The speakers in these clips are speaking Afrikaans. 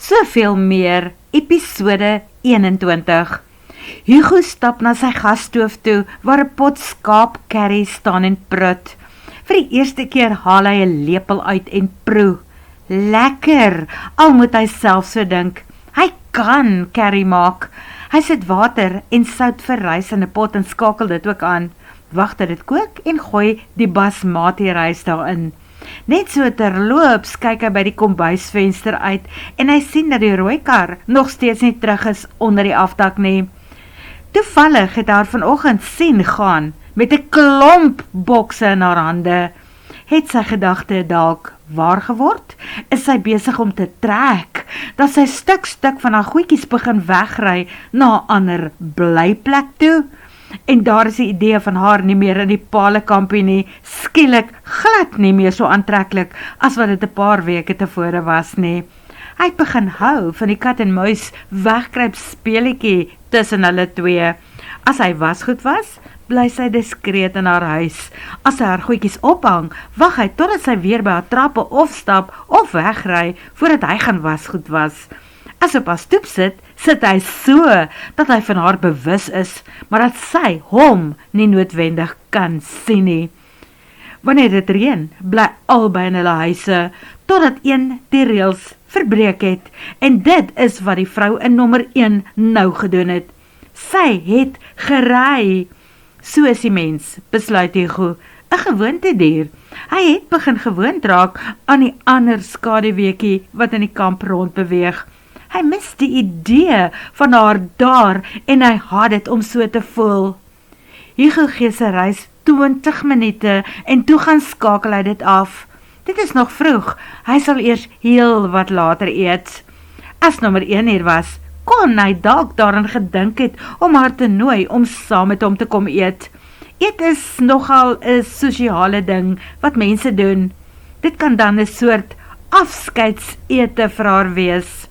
Soveel meer, episode 21. Hugo stap na sy gasstoof toe, waar 'n pot skaap curry staan en prut. Vir die eerste keer haal hy 'n lepel uit en proe. Lekker, al moet hy self so dink. Hy kan curry maak. Hy sit water en sout vir rys in 'n pot en skakel dit ook aan. Wag dat dit kook en gooi die basmati rys daarin. Net so terloops kyk hy by die kombuisvenster uit en hy sien dat die rooi kar nog steeds nie terug is onder die afdak nie. Toevallig het haar vanoggend sien gaan met 'n klomp bokse in haar hande. Het sy gedagte dalk waar geword? Is sy besig om te trek, dat sy stuk van haar goedjies begin wegry na 'n ander blyplek toe? En daar is die idee van haar nie meer in die Palekampie nie, skielik glad nie meer so aantreklik as wat dit 'n paar weke tevore was nie. Hy het begin hou van die kat en muis wegkruip speletjie tussen hulle twee. As hy wasgoed was, bly sy diskreet in haar huis. As hy haar goedjies ophang, wag hy totdat sy weer by haar trappe of stap of wegry voordat hy gaan wasgoed was. As hy op haar stoep sit hy so, dat hy van haar bewus is, maar dat sy hom nie noodwendig kan sien nie. Wanneer dit reën, bly albei in hulle huise, totdat een die reëls verbreek het, en dit is wat die vrou in nommer 1 nou gedoen het. Sy het gery. So is die mens, besluit Hugo, 'n gewoontedier. Hy het begin gewoond raak aan die ander skaduweetjie wat in die kamp rondbeweeg. Hy mis die idee van haar daar en hy haat dit om so te voel. Hugo gee sy reis 20 minute en toe gaan skakel hy dit af. Dit is nog vroeg, hy sal eers heel wat later eet. As nommer 1 hier was, kon hy dalk daaraan gedink het om haar te nooi om saam met hom te kom eet. Eet is nogal 'n sosiale ding wat mense doen. Dit kan dan 'n soort afskeidsete vir haar wees.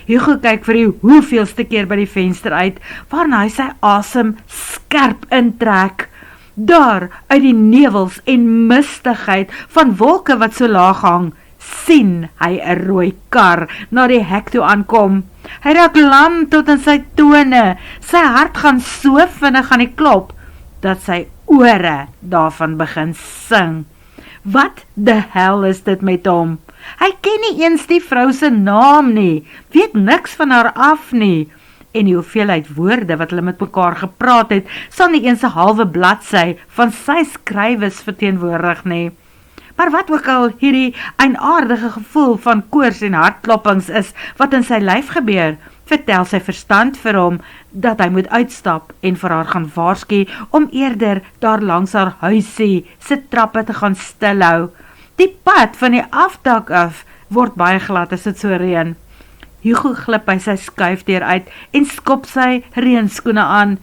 Hugo kyk vir die hoeveelste keer by die venster uit, waarna hy sy asem skerp intrek. Daar, uit die nevels en mistigheid van wolke wat so laag hang, sien hy 'n rooi kar na die hek toe aankom. Hy raak lam tot in sy tone, sy hart gaan so vinnig aan die klop, dat sy ore daarvan begin sing. Wat de hel is dit met hom? Hy ken nie eens die vrou se naam nie, weet niks van haar af nie, en die hoeveelheid woorde wat hulle met mekaar gepraat het, sal nie eens 'n halwe bladsy van sy skrywes verteenwoordig nie. Maar wat ook al hierdie eienaardige gevoel van koors en hartkloppings is wat in sy lyf gebeur, vertel sy verstand vir hom dat hy moet uitstap en vir haar gaan waarsku om eerder daar langs haar huisie se trappe te gaan stilhou. Die pad van die afdak af word baie glad as dit so reën. Hugo glip by sy skuifdeur uit en skop sy reënskoene aan.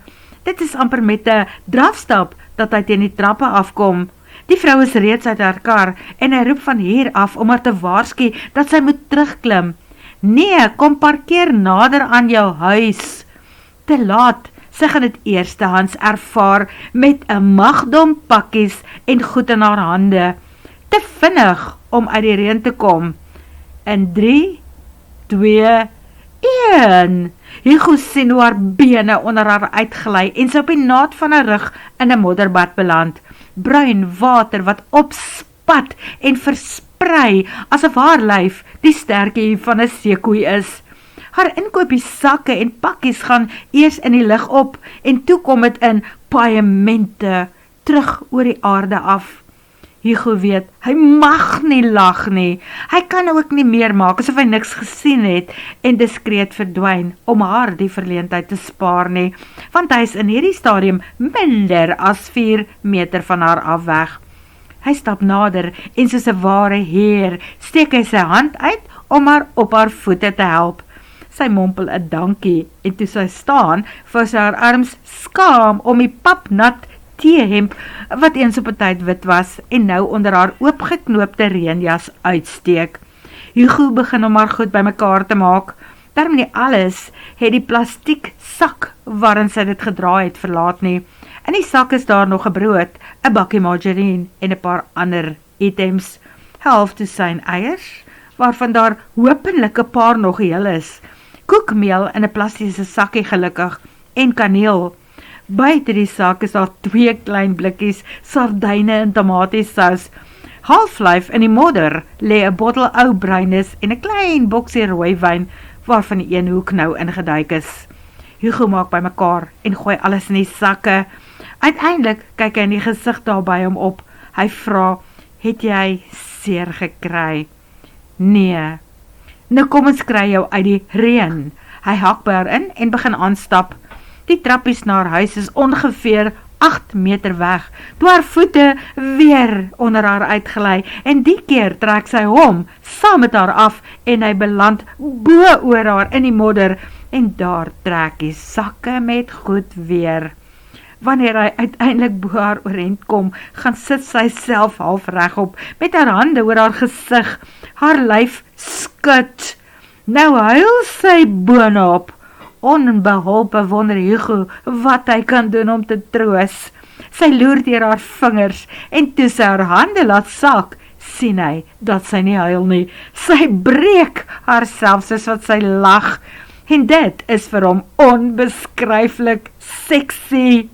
Dit is amper met 'n drafstap dat hy teen die trappe afkom. Die vrou is reeds uit haar kar en hy roep van hier af om haar te waarsku dat sy moet terugklim. Nee, kom parkeer nader aan jou huis. Te laat, sy gaan dit eerstehands ervaar met 'n magdom pakkies en goed in haar hande. Te vinnig om uit die reën te kom. In 3, 2, 1. Hugo sien hoe haar bene onder haar uitgly en sy op die naad van haar rug in 'n modderbad beland. Bruin water wat opspat en versprei asof haar lyf die sterkie van 'n seekoei is. Haar inkoopiesakke en pakkies gaan eers in die lug op en toe kom dit in paemente terug oor die aarde af. Hugo weet, hy mag nie lag nie. Hy kan ook nie meer maak asof hy niks gesien het en diskreet verdwyn om haar die verleentheid te spaar nie, want hy is in hierdie stadium minder as 4 meter van haar af weg. Hy stap nader en soos 'n ware heer steek hy sy hand uit om haar op haar voete te help. Sy mompel 'n dankie en toe sy staan, vou sy haar arms skaam om die papnat teehemp wat eens op 'n tyd wit was en nou onder haar oopgeknoopte reënjas uitsteek. Hugo begin om haar goed bymekaar te maak. Daarom nie alles het die plastiek sak waarin sy dit gedra het verlaat nie. In die sak is daar nog 'n brood, 'n bakkie margarine en 'n paar ander items. Half dosyn eiers, waarvan daar hopelik 'n paar nog heel is. Koekmeel in 'n plastiese sakkie gelukkig, en kaneel. Buite die sak is daar 2 klein blikkies sardyne en tomatiesous. Halflyf in die modder lê 'n bottel ou bruinis en 'n klein boksie rooiwyn, waarvan die een hoek nou ingeduik is. Hugo maak bymekaar en gooi alles in die sakke. Uiteindelik kyk hy in die gesig daarby hom op. Hy vra, het jy seer gekry? Nee. Nou kom ons kry jou uit die reën. Hy hak by haar in en begin aanstap. Die trappies na haar huis is ongeveer 8 meter weg, toe haar voete weer onder haar uitgelei, en die keer trek sy hom saam met haar af, en hy beland bo oor haar in die modder, en daar trek die sakke met goed weer. Wanneer hy uiteindelik bo haar oorent kom, gaan sit sy self half regop, met haar hande oor haar gesig, haar lyf skud. Nou huil sy boonop. Onbeholpe wonder Hugo wat hy kan doen om te troos. Sy loer deur haar vingers, en toe sy haar hande laat sak, sien hy dat sy nie huil nie. Sy breek haarself soos wat sy lag, en dit is vir hom onbeskryflik sexy.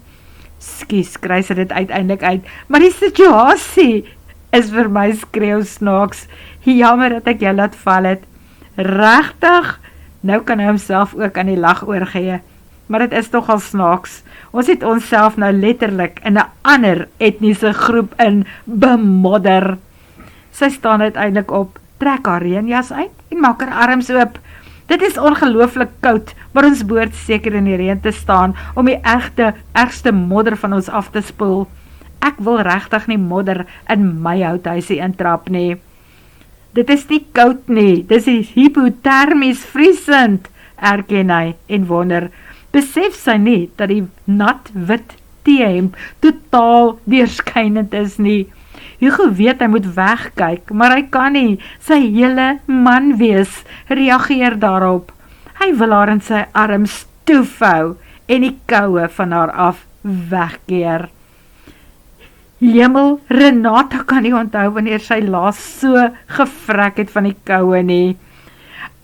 Skus, kry sy dit uiteindelik uit, maar die situasie is vir my skreeu snaaks. Jammer dat ek jou laat val het. Regtig? Nou kan hy homself ook aan die lag oorgee, maar dit is toch al snaaks. Ons het onsself nou letterlik in 'n ander etniese groep in bemodder. Sy staan uiteindelik op, trek haar reënjas uit en maak haar arms oop. Dit is ongelooflik koud, maar ons behoort seker in die reën te staan om die ergste modder van ons af te spoel. Ek wil regtig nie modder in my houthuisie intrap nie. Dit is nie koud nie, dit is hypothermies vriesend, erken hy en wonder. Besef sy nie dat die nat wit T-hemp totaal deurskynend is nie. Hugo weet hy moet wegkyk, maar hy kan nie. Sy hele man wees reageer daarop. Hy wil haar in sy arms toevou en die koue van haar af wegkeer. Hemel, Renata kan nie onthou wanneer sy laas so gevrek het van die koue nie.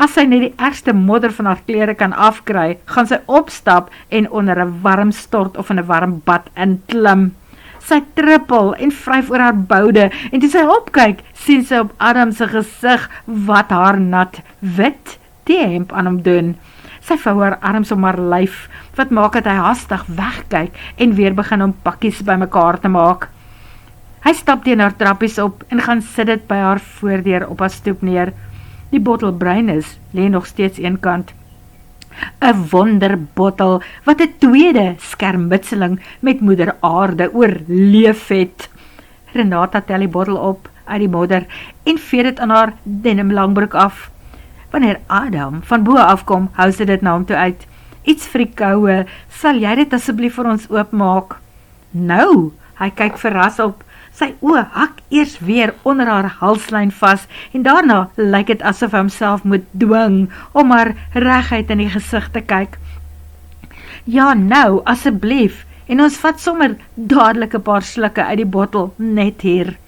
As sy net die ergste modder van haar klere kan afkry, gaan sy opstap en onder 'n warm stort of in 'n warm bad inklim. Sy trippel en vryf oor haar boude, en toe sy opkyk, sien sy op Adam se gesig wat haar nat wit T-hemp aan hom doen. Sy vou haar arms om haar lyf, wat maak dat hy hastig wegkyk en weer begin om pakkies bymekaar te maak. Hy stap teen haar trappies op en gaan sit dit by haar voordeur op haar stoep neer. Die bottel bruinis lê nog steeds eenkant. 'n Wonderbottel wat 'n tweede skermutseling met moeder aarde oorleef het. Renata tel die bottel op uit die modder en vee dit aan haar denim langbroek af. Wanneer Adam van bo afkom, hou sy dit na hom toe uit. Iets vir die koue, sal jy dit asseblief vir ons oopmaak? Nou, hy kyk verras op. Sy oë hak eers weer onder haar halslyn vas, en daarna lyk dit asof hy homself moet dwing om haar reguit in die gesig te kyk. Ja nou, asseblief, en ons vat sommer dadelik 'n paar slukke uit die bottel, net hier.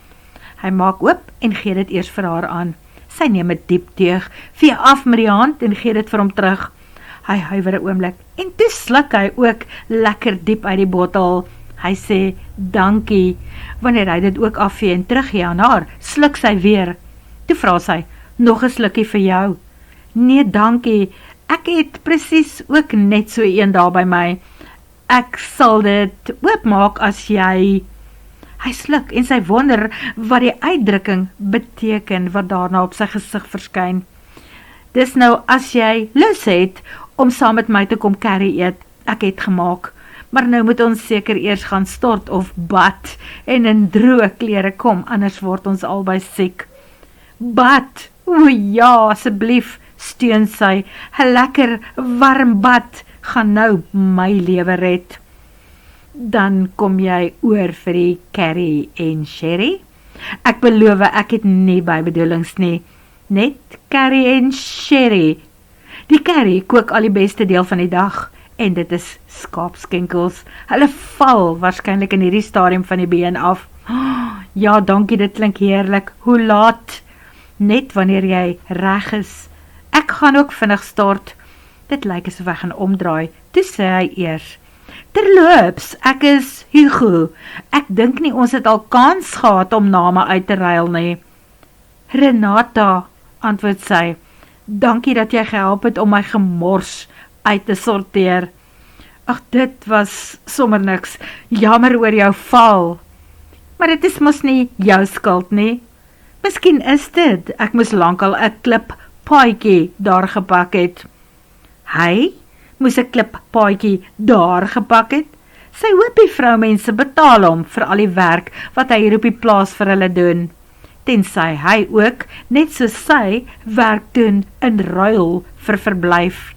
Hy maak oop en gee dit eers vir haar aan. Sy neem 'n diep teug, vee af met die hand en gee dit vir hom terug. Hy huiwer 'n oomblik, en toe sluk hy ook lekker diep uit die bottel. Hy sê, dankie. Wanneer hy dit ook afvee en teruggee aan haar, sluk sy weer. Toe vra sy, nog 'n slukkie vir jou. Nee, dankie. Ek het presies ook net so een daar by my. Ek sal dit oopmaak as jy... Hy sluk en sy wonder wat die uitdrukking beteken wat daarna op sy gesig verskyn. Dis nou as jy lus het om saam met my te kom curry eet, ek het gemaak. Maar nou moet ons seker eers gaan stort of bad en in droë klere kom, anders word ons albei siek. Bad, o ja, asseblief, steun sy, 'n lekker warm bad gaan nou my lewe red. Dan kom jy oor vir die curry en sherry? Ek beloof ek het nie bybedoelings nie, net curry en sherry. Die curry kook al die beste deel van die dag, en dit is skaapskenkels. Hulle val waarskynlik in hierdie stadium van die been af. Ja, dankie, dit klink heerlik. Hoe laat? net wanneer jy reg is. Ek gaan ook vinnig stort. Dit lyk asof ek gaan omdraai, toe sê hy eers. Terloops, ek is Hugo. Ek dink nie ons het al kans gehad om name uit te ruil nie. Renata, antwoord sy, dankie dat jy gehelp het om my gemors uit te sorteer. Ag, dit was sommer niks, jammer oor jou val. Maar dit is mos nie jou skuld nie. Miskien is dit, ek moes lankal 'n klip paadjie daar gepak het. Hy moes 'n klip paadjie daar gepak het. Sy hoop die vroumense betaal hom vir al die werk wat hy hier op die plaas vir hulle doen. Tensy hy ook, net soos sy, werk doen in ruil vir verblyf.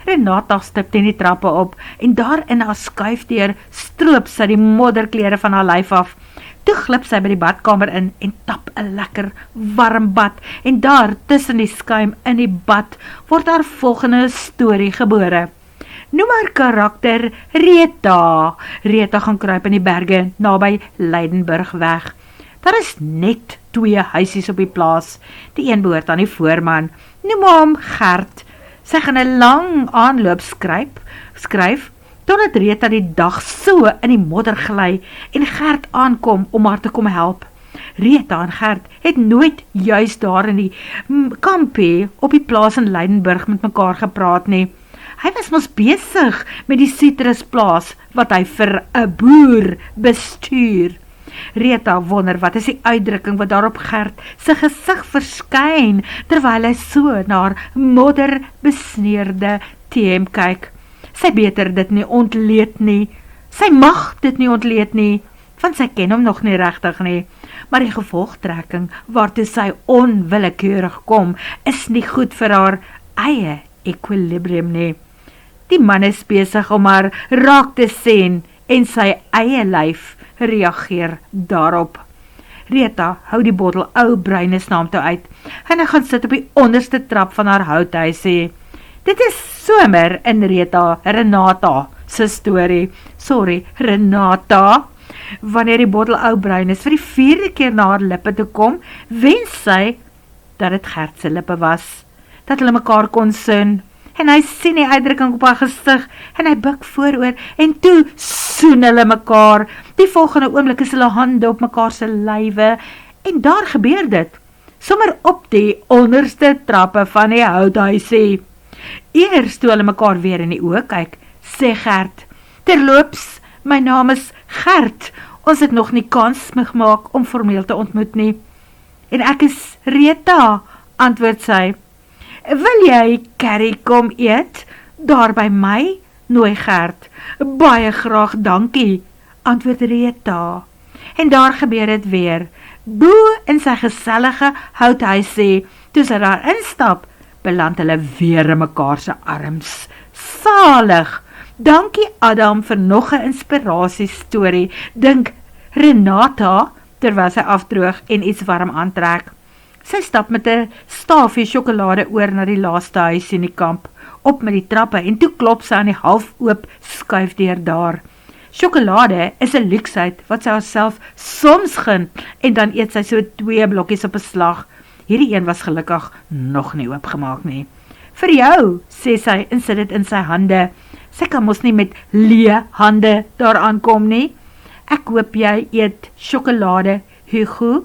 Renata stip teen die trappe op en daar in haar skuifdeur stroop sy die modderklere van haar lyf af. Toe glip sy by die badkamer in en tap 'n lekker warm bad en daar tussen die skuim in die bad word haar volgende storie gebore. Noem haar karakter Rita. Rita gaan kruip in die berge naby Leidenburg weg. Daar is net 2 huisies op die plaas. Die een behoort aan die voorman. Noem hom Gert. Sy gaan 'n lang aanloop skryf totdat Rita die dag so in die modder gly en Gert aankom om haar te kom help. Rita en Gert het nooit juist daar in die kampie op die plaas in Leidenburg met mekaar gepraat nie. Hy was mos besig met die citrusplaas wat hy vir 'n boer bestuur. Rita wonder wat is die uitdrukking wat daarop Gert sy gesig verskyn terwyl hy so na haar modderbesneerde TM kyk. Sy beter dit nie ontleed nie. Sy mag dit nie ontleed nie, want sy ken hom nog nie regtig nie. Maar die gevolgtrekking waartoe sy onwillekeurig kom, is nie goed vir haar eie equilibrium nie. Die man is besig om haar raak te sien en sy eie lyf reageer daarop. Rita hou die bottel ou bruine naam toe uit en hy gaan sit op die onderste trap van haar houthuisie. Dit is somer in Renata se storie. Renata. Wanneer die bottel ou bruin is vir die 4de keer na haar lippe te kom, wens sy dat dit Gert se lippe was, dat hulle mekaar kon soen. En hy sien die uitdrukking op haar gesig en hy buig vooroor en toe soen hulle mekaar. Die volgende oomblik is hulle hande op mekaar se lywe en daar gebeur dit, sommer op die onderste trappe van die houthuisie. Eers toe hulle mekaar weer in die oë kyk, sê Gert, terloops, my naam is Gert, ons het nog nie kans gemaak om formeel te ontmoet nie. En ek is Rita, antwoord sy. Wil jy curry kom eet? Daar by my? Nooi Gert. Baie graag, dankie, antwoord Rita. En daar gebeur het weer. Bo in sy gesellige houthuisie, toe sy daar instap, beland hulle weer in mekaar se arms. Salig! Dankie Adam vir nog 'n inspirasie storie, dink Renata, terwyl sy afdroog en iets warm aantrek. Sy stap met 'n staafie sjokolade oor na die laaste huis in die kamp, op met die trappe en toe klop sy aan die half-oop skuifdeur daar. Sjokolade is 'n luksheid wat sy haarself soms gun en dan eet sy so 2 blokkies op 'n slag. Hierdie een was gelukkig nog nie oopgemaak nie. Vir jou, sê sy en sit dit in sy hande. Sy kan mos nie met leë hande daar aankom nie. Ek hoop jy eet sjokolade, Hugo.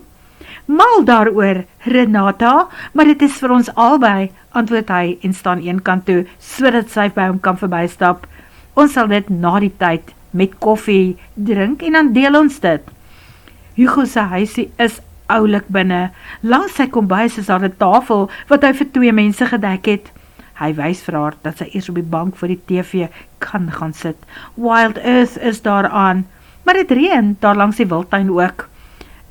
Mal daaroor, Renata, maar dit is vir ons albei, antwoord hy en staan een kant toe, sodat sy by hom kan verbystap. Ons sal dit na die tyd met koffie drink en dan deel ons dit. Hugo se huisie is oulik binne. Langs sy kombuis is daar 'n tafel wat hy vir 2 mense gedek het. Hy wys vir haar dat sy eers op die bank voor die TV kan gaan sit. Wild Earth is daar aan, maar dit reën daar langs die wildtuin ook.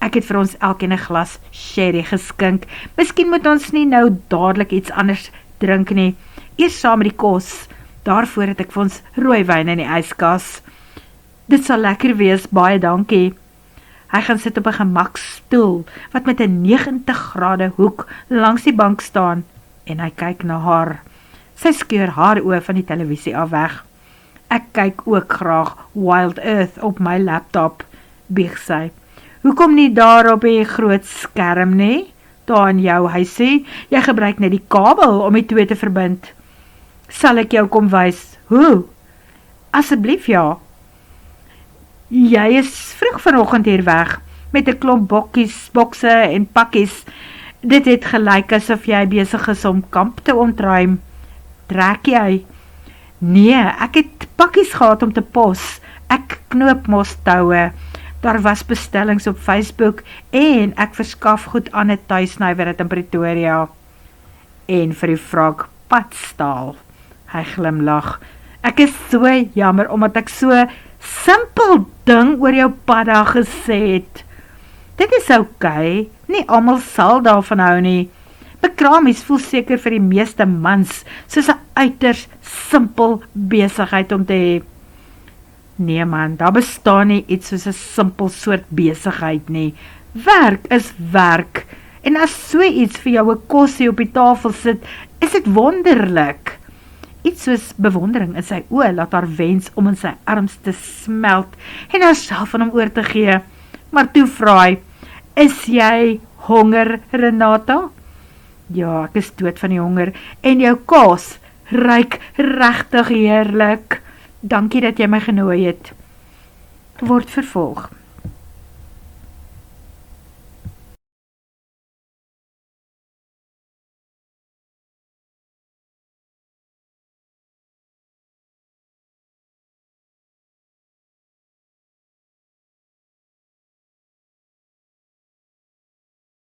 Ek het vir ons elkeen 'n glas sherry geskink. Miskien moet ons nie nou dadelik iets anders drink nie. Eers saam met die kos. Daarvoor het ek vir ons rooiwyn in die yskas. Dit sal lekker wees, baie dankie. Hy gaan sit op 'n gemakstoel wat met 'n 90 grade hoek langs die bank staan en hy kyk na haar. Sy skeur haar oë van die televisie af weg. Ek kyk ook graag Wild Earth op my laptop, bieg sy. Hoekom nie daar op die groot skerm nie? daar in jou huisie. Jy gebruik net die kabel om die twee te verbind. Sal ek jou kom wys? Hoe? Asseblief ja. Jy is vroeg vanoggend hier weg, met 'n klomp bokse en pakkies. Dit het gelyk asof jy besig is om kamp te ontruim. Trek jy? Nee, ek het pakkies gehad om te pos. Ek knoop mos toue. Daar was bestellings op Facebook en ek verskaf goed aan 'n tuisnywer in Pretoria. En vir die vrag padstaal. Hy glimlag. Ek is so jammer omdat ek so simpel ding oor jou padda gesê het. Dit is okay, nie almal sal daarvan hou nie. Bekramies voel seker vir die meeste mans soos 'n uiters simpel besigheid om te hê. Nee man, daar bestaan nie iets soos 'n simpel soort besigheid nie. Werk is werk. En as so iets vir jou 'n kosie op die tafel sit, is dit wonderlik. Iets soos bewondering in sy oë laat haar wens om in sy arms te smelt en haarself aan hom oor te gee. Maar toe vra hy, is jy honger, Renata? Ja, ek is dood van die honger en jou kaas ruik regtig heerlik. Dankie dat jy my genooi het. Word vervolg.